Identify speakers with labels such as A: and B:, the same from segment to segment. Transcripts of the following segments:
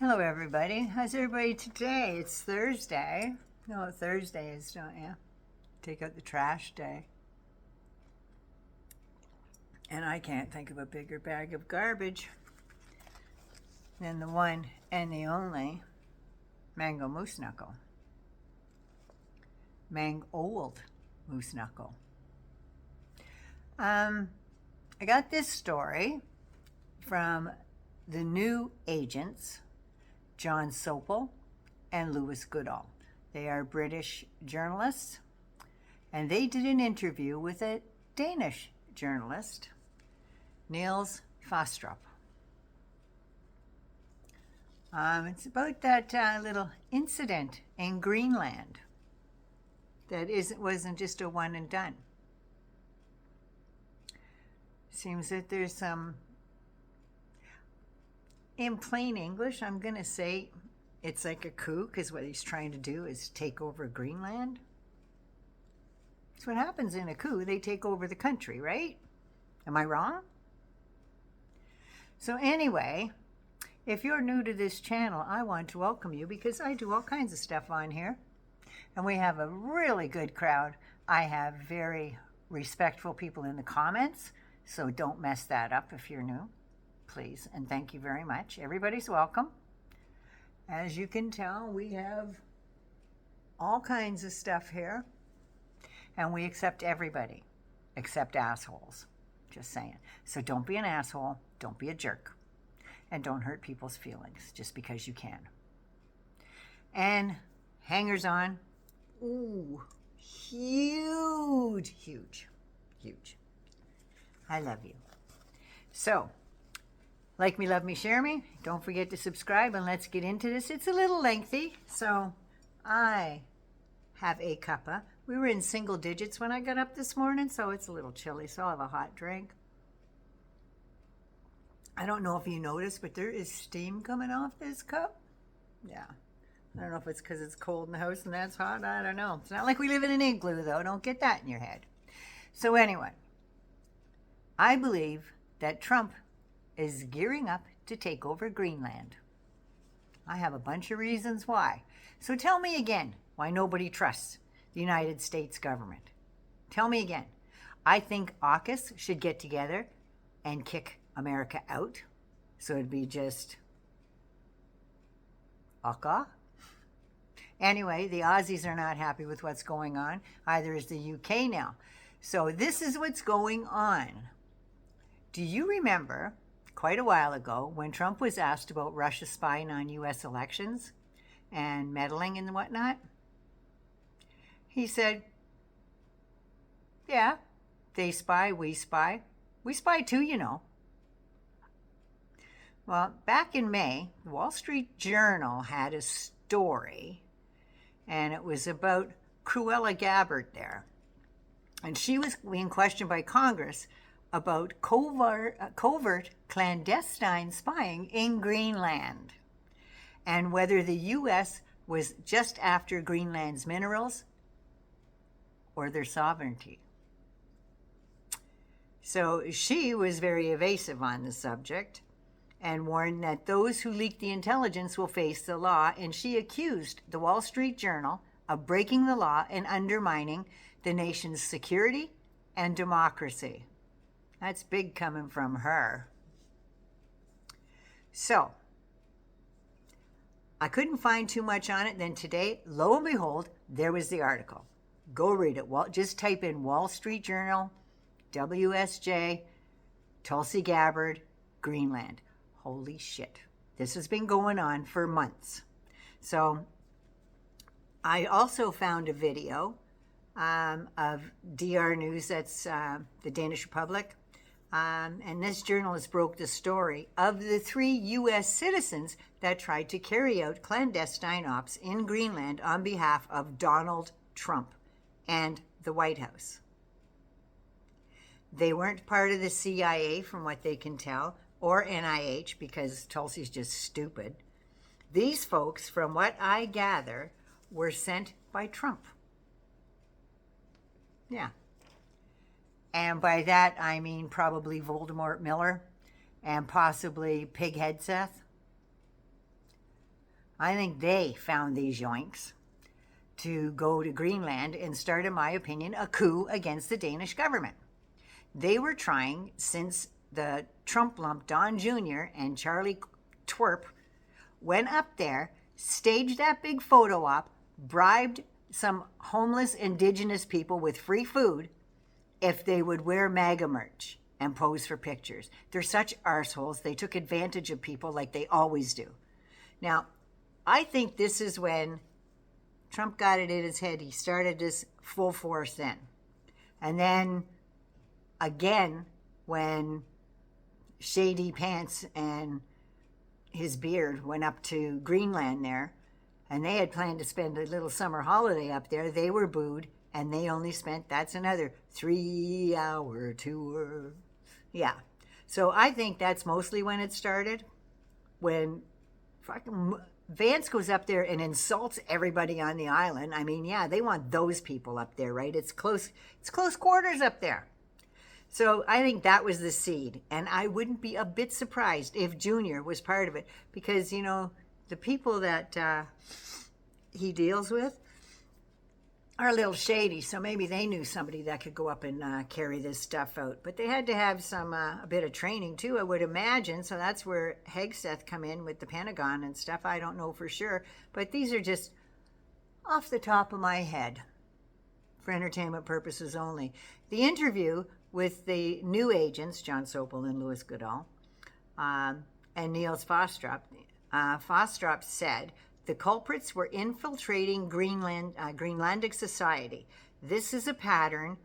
A: Hello, everybody. How's everybody today? It's Thursday. You know what Thursday is, don't you? Take out the trash day. And I can't think of a bigger bag of garbage than the one and the only mango moose knuckle. Old moose knuckle. I got this story from the new agents, John Sopel and Lewis Goodall. They are British journalists, and they did an interview with a Danish journalist, Niels Fastrup. It's about that little incident in Greenland that wasn't just a one and done. Seems that there's some, in plain English, I'm going to say it's like a coup, because what he's trying to do is take over Greenland. That's what happens in a coup. They take over the country, right? Am I wrong? So anyway, if you're new to this channel, I want to welcome you because I do all kinds of stuff on here. And we have a really good crowd. I have very respectful people in the comments, so don't mess that up if you're new, please. And thank you very much. Everybody's welcome. As you can tell, we have all kinds of stuff here, and we accept everybody, except assholes. Just saying. So don't be an asshole, don't be a jerk, and don't hurt people's feelings just because you can. And hangers on. Ooh, huge, huge, huge. I love you. So, like me, love me, share me. Don't forget to subscribe, and let's get into this. It's a little lengthy, so I have a cuppa. We were in single digits when I got up this morning, so it's a little chilly, so I'll have a hot drink. I don't know if you noticed, but there is steam coming off this cup. Yeah. I don't know if it's because it's cold in the house and that's hot. I don't know. It's not like we live in an igloo, though. Don't get that in your head. So anyway, I believe that Trump is gearing up to take over Greenland. I have a bunch of reasons why. So tell me again why nobody trusts the United States government. Tell me again. I think AUKUS should get together and kick America out. So it'd be just AUKUS. Anyway, the Aussies are not happy with what's going on. Either is the UK now. So this is what's going on. Do you remember quite a while ago when Trump was asked about Russia spying on U.S. elections and meddling and whatnot? He said, yeah, they spy, we spy. We spy too, you know. Well, back in May, the Wall Street Journal had a story, and it was about Cruella Gabbard there. And she was being questioned by Congress about covert clandestine spying in Greenland, and whether the U.S. was just after Greenland's minerals or their sovereignty. So she was very evasive on the subject and warned that those who leak the intelligence will face the law, and she accused the Wall Street Journal of breaking the law and undermining the nation's security and democracy. That's big coming from her. So, I couldn't find too much on it. Then today, lo and behold, there was the article. Go read it. Just type in Wall Street Journal, WSJ, Tulsi Gabbard, Greenland. Holy shit. This has been going on for months. So, I also found a video of DR News, that's the Danish Republic. And this journalist broke the story of the 3 U.S. citizens that tried to carry out clandestine ops in Greenland on behalf of Donald Trump and the White House. They weren't part of the CIA, from what they can tell, or NIH, because Tulsi's just stupid. These folks, from what I gather, were sent by Trump. Yeah. And by that, I mean probably Voldemort Miller and possibly Pighead Seth. I think they found these yoinks to go to Greenland and start, in my opinion, a coup against the Danish government. They were trying, since the Trump lump Don Jr. and Charlie Twerp went up there, staged that big photo op, bribed some homeless indigenous people with free food if they would wear MAGA merch and pose for pictures. They're such arseholes. They took advantage of people like they always do. Now, I think this is when Trump got it in his head. He started this full force then. And then again, when Shady Pants and his beard went up to Greenland there, and they had planned to spend a little summer holiday up there, they were booed, and they only spent, that's another 3-hour tour. Yeah. So I think that's mostly when it started, when fucking Vance goes up there and insults everybody on the island. I mean, yeah, they want those people up there, right? It's close quarters up there. So I think that was the seed. And I wouldn't be a bit surprised if Junior was part of it, because, you know, the people that he deals with are a little shady. So maybe they knew somebody that could go up and carry this stuff out. But they had to have some a bit of training too, I would imagine. So that's where Hegseth come in with the Pentagon and stuff. I don't know for sure. But these are just off the top of my head for entertainment purposes only. The interview with the new agents, John Sopel and Louis Goodall, and Niels Fastrup, Fastrup said the culprits were infiltrating Greenlandic society. This is a pattern.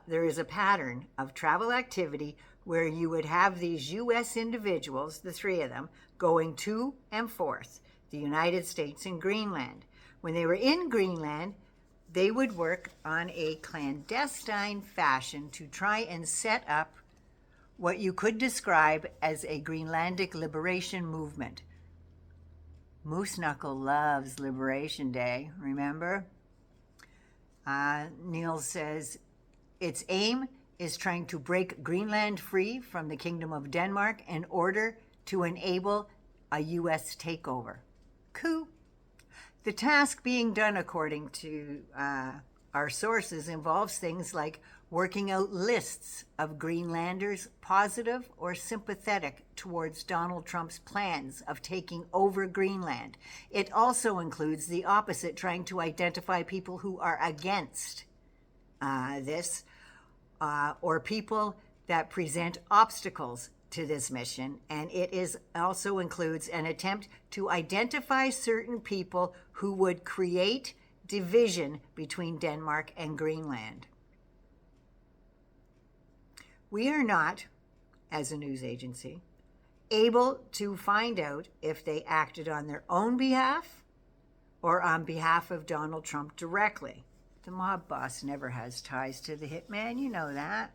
A: There is a pattern of travel activity where you would have these U.S. individuals, the three of them, going to and forth the United States and Greenland. When they were in Greenland, they would work on a clandestine fashion to try and set up what you could describe as a Greenlandic liberation movement. Moose Knuckle loves Liberation Day, remember? Niels says, its aim is trying to break Greenland free from the Kingdom of Denmark in order to enable a U.S. takeover. Coup. The task being done, according to our sources, involves things like working out lists of Greenlanders positive or sympathetic towards Donald Trump's plans of taking over Greenland. It also includes the opposite, trying to identify people who are against this, or people that present obstacles to this mission. And it also includes an attempt to identify certain people who would create division between Denmark and Greenland. We are not, as a news agency, able to find out if they acted on their own behalf or on behalf of Donald Trump directly. The mob boss never has ties to the hitman, you know that.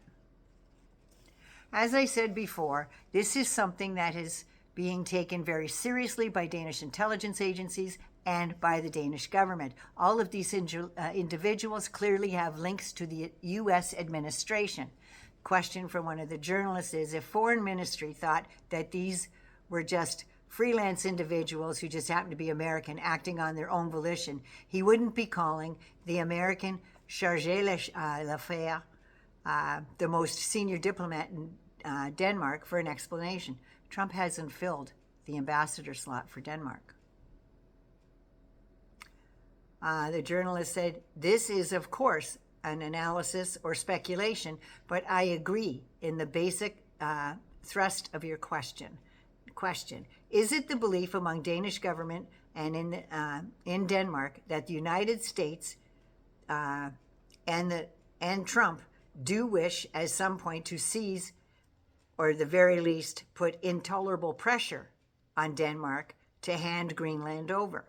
A: As I said before, this is something that is being taken very seriously by Danish intelligence agencies and by the Danish government. All of these individuals clearly have links to the U.S. administration. Question from one of the journalists is, if Foreign Ministry thought that these were just freelance individuals who just happen to be American acting on their own volition, he wouldn't be calling the American chargé d'affaires, the most senior diplomat in Denmark, for an explanation. Trump hasn't filled the ambassador slot for Denmark. The journalist said, this is, of course, an analysis or speculation, but I agree in the basic thrust of your question. Is it the belief among Danish government and in Denmark that the United States and Trump do wish at some point to seize, or at the very least put intolerable pressure on Denmark to hand Greenland over?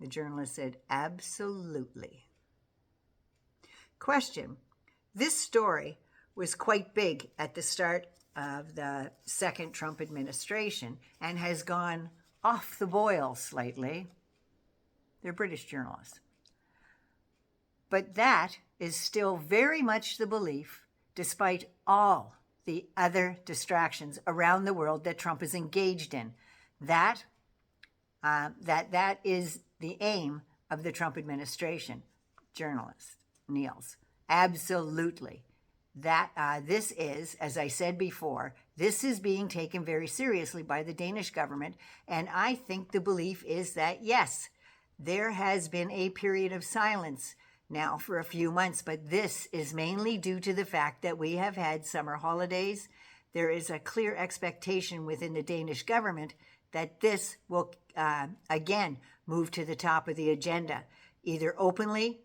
A: The journalist said, absolutely. Question. This story was quite big at the start of the second Trump administration and has gone off the boil slightly. They're British journalists. But that is still very much the belief, despite all the other distractions around the world that Trump is engaged in, that that is the aim of the Trump administration. Journalist Niels, absolutely. That this is, as I said before, this is being taken very seriously by the Danish government, and I think the belief is that, yes, there has been a period of silence now for a few months, but this is mainly due to the fact that we have had summer holidays. There is a clear expectation within the Danish government that this will, again, move to the top of the agenda, either openly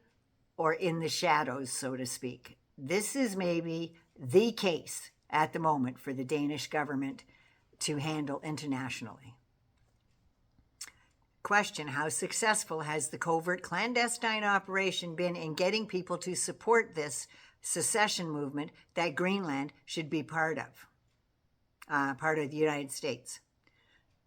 A: or in the shadows, so to speak. This is maybe the case at the moment for the Danish government to handle internationally. Question: how successful has the covert clandestine operation been in getting people to support this secession movement that Greenland should be part of the United States?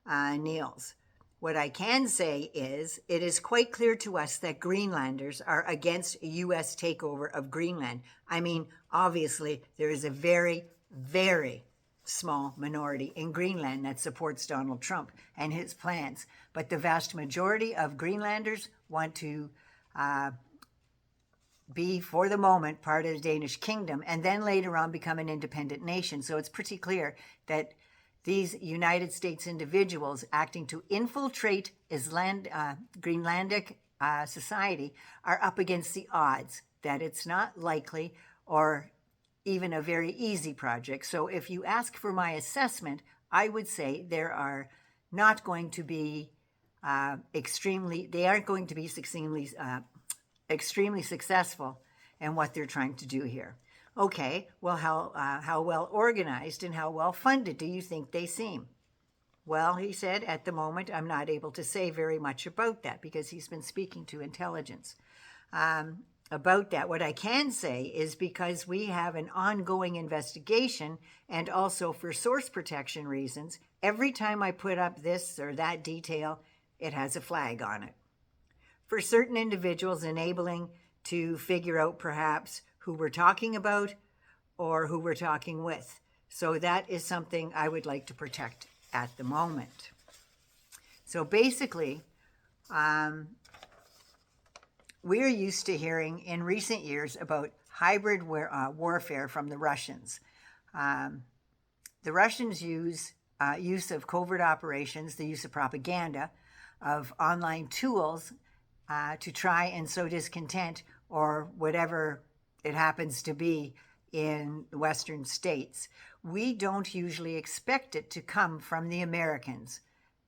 A: Niels: what I can say is it is quite clear to us that Greenlanders are against a U.S. takeover of Greenland. I mean, obviously, there is a very, very small minority in Greenland that supports Donald Trump and his plans. But the vast majority of Greenlanders want to be, for the moment, part of the Danish kingdom and then later on become an independent nation. So it's pretty clear that these United States individuals acting to infiltrate Greenlandic society are up against the odds that it's not likely or even a very easy project. So if you ask for my assessment, I would say there are not going to be extremely successful in what they're trying to do here. Okay, well, how well organized and how well funded do you think they seem? Well, he said, at the moment, I'm not able to say very much about that because he's been speaking to intelligence about that. What I can say is because we have an ongoing investigation and also for source protection reasons, every time I put up this or that detail, it has a flag on it. For certain individuals, enabling to figure out perhaps who we're talking about or who we're talking with. So that is something I would like to protect at the moment. So basically, we're used to hearing in recent years about hybrid warfare from the Russians. The Russians use of covert operations, the use of propaganda, of online tools to try and sow discontent or whatever it happens to be in the Western states. We don't usually expect it to come from the Americans.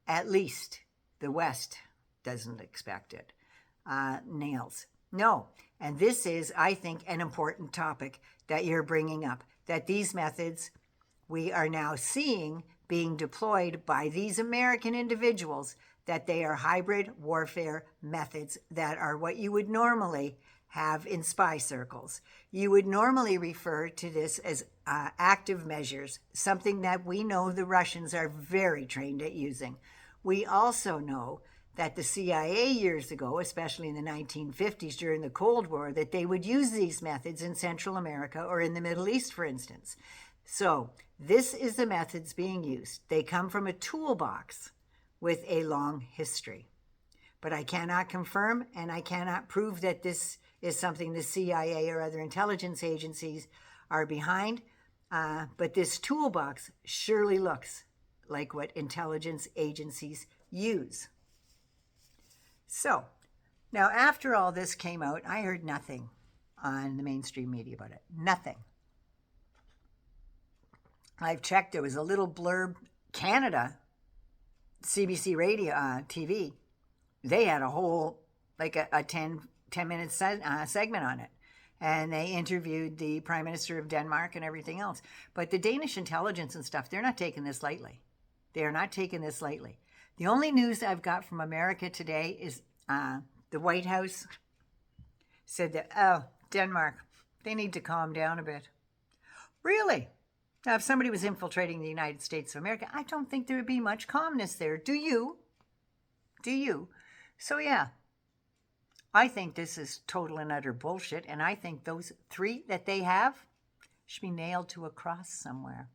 A: At least the West doesn't expect it. Nails. No. And this is, I think, an important topic that you're bringing up, that these methods we are now seeing being deployed by these American individuals, that they are hybrid warfare methods that are what you would normally have in spy circles. You would normally refer to this as active measures, something that we know the Russians are very trained at using. We also know that the CIA years ago, especially in the 1950s during the Cold War, that they would use these methods in Central America or in the Middle East, for instance. So this is the methods being used. They come from a toolbox with a long history. But I cannot confirm and I cannot prove that this is something the CIA or other intelligence agencies are behind. But this toolbox surely looks like what intelligence agencies use. So, now after all this came out, I heard nothing on the mainstream media about it. Nothing. I've checked. There was a little blurb. Canada, CBC radio, TV, they had a whole, like a 10-minute segment on it. And they interviewed the Prime Minister of Denmark and everything else. But the Danish intelligence and stuff, they're not taking this lightly. They are not taking this lightly. The only news I've got from America today is the White House said that, Denmark, they need to calm down a bit. Really? Now, if somebody was infiltrating the United States of America, I don't think there would be much calmness there. Do you? Do you? So, yeah, I think this is total and utter bullshit, and I think those 3 that they have should be nailed to a cross somewhere.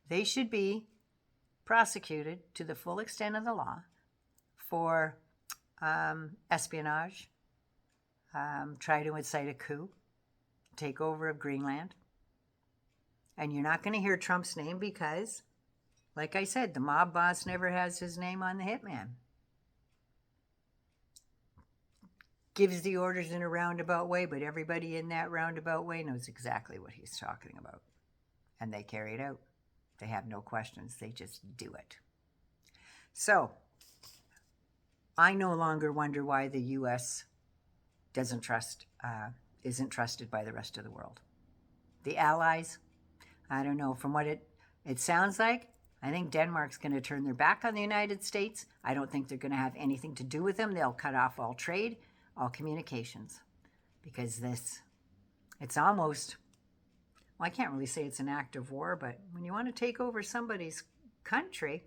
A: They should be prosecuted to the full extent of the law for espionage, try to incite a coup, takeover of Greenland. And you're not going to hear Trump's name because, like I said, the mob boss never has his name on the hitman. Gives the orders in a roundabout way, but everybody in that roundabout way knows exactly what he's talking about. And they carry it out. They have no questions. They just do it. So, I no longer wonder why the U.S. isn't trusted by the rest of the world. The allies, I don't know. From what it sounds like, I think Denmark's going to turn their back on the United States. I don't think they're going to have anything to do with them. They'll cut off all trade, all communications, because it's almost, well, I can't really say it's an act of war, but when you want to take over somebody's country,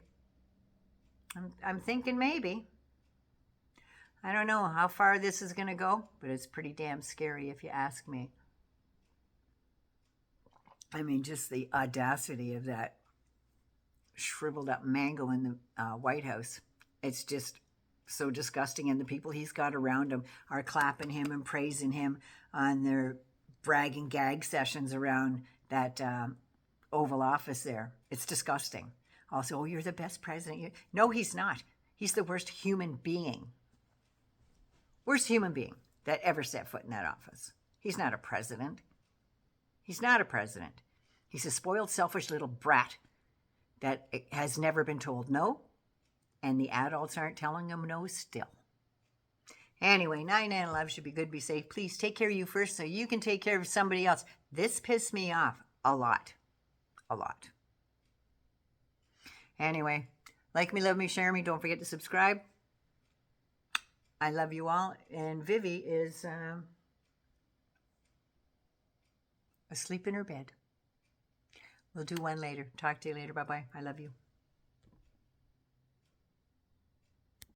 A: I'm thinking maybe. I don't know how far this is going to go, but it's pretty damn scary if you ask me. I mean, just the audacity of that shriveled up mango in the White House. It's just so disgusting. And the people he's got around him are clapping him and praising him on their bragging gag sessions around that Oval Office there. It's disgusting. Also, oh, you're the best president. No, he's not. He's the worst human being. Worst human being that ever set foot in that office. He's not a president. He's not a president. He's a spoiled, selfish little brat that has never been told no, and the adults aren't telling him no still. Anyway, 9/11 should be good, be safe. Please take care of you first so you can take care of somebody else. This pissed me off a lot. A lot. Anyway, like me, love me, share me. Don't forget to subscribe. I love you all. And Vivi is asleep in her bed. We'll do one later. Talk to you later. Bye-bye. I love you.